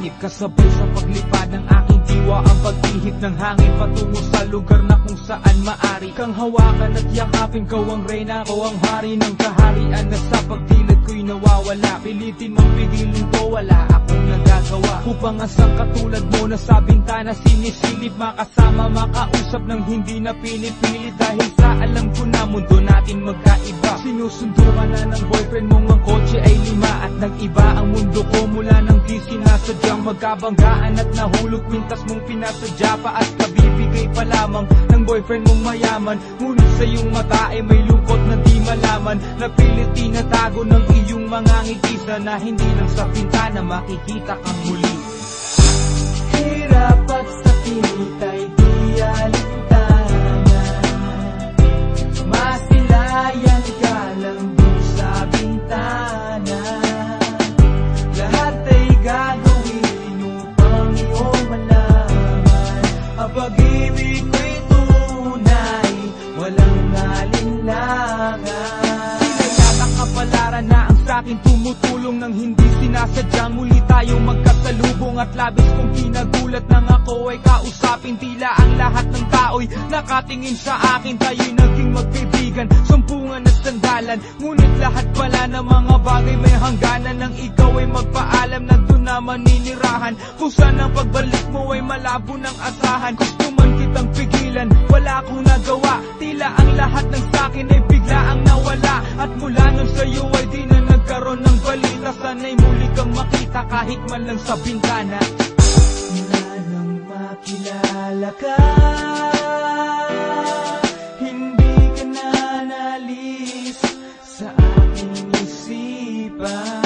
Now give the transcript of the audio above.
langit, kasabay sa paglipad ng aking diwa ang pag-ihip ng hangin patungo sa lugar na kung saan maari kang hawakan at yakapin. Kau ang reyna, ko ang hari ng kaharian na sa pagdilid ko'y nawawala. Pilitin mong pigilin ko, wala akong nagagawa upang asang katulad mo na sa bintana sinisilip, makasama, makausap ng hindi na pinipilit. Dahil sa alam ko na mundo natin magkaiba. Sinusundo ka na ng boyfriend mong ang kotse ay 5 at nag-iba ang mundo ko mula nang di sinasadyang magkabanggaan at nahulog pintas mong pinasadya pa at kabibigay pa lamang ng boyfriend mong mayaman. Ngunit sa iyong mata ay may lungkot na di malaman, napilit tinatago ng iyong mga ngiti na hindi lang sa bintana makikita kang muli. Hirap at sakit ay di alintana, masilayan ka lang doon sa bintana. Lahat ay gagawin upang iyong malaman ang pag-ibig ko'y tunay, walang alinlangan. Kapalaran na ang sa'kin tumutulong nang hindi sinasadyang muli tayong magkasalubong at labis kong kinagulat nang ako ay kausapin. Tila ang lahat ng tao'y nakatingin sa akin, tayo'y naging magkaibigan, sumpungan at sandalan. Ngunit lahat pala ng mga bagay may hangganan, nang ikaw ay magpaalam na doon na maninirahan, kung saan ang pagbalik mo ay malabo ng asahan. Gusto man kitang pigilan, wala akong nagawa, tila ang lahat ng sa'kin ay bigla ang nawala. At mula nun sa'yo ay di na nagkaroon ng balita, sana'y muli kang makita kahit man lang sa bintana. Mula nang makilala ka, hindi ka na nalis sa aking isipan.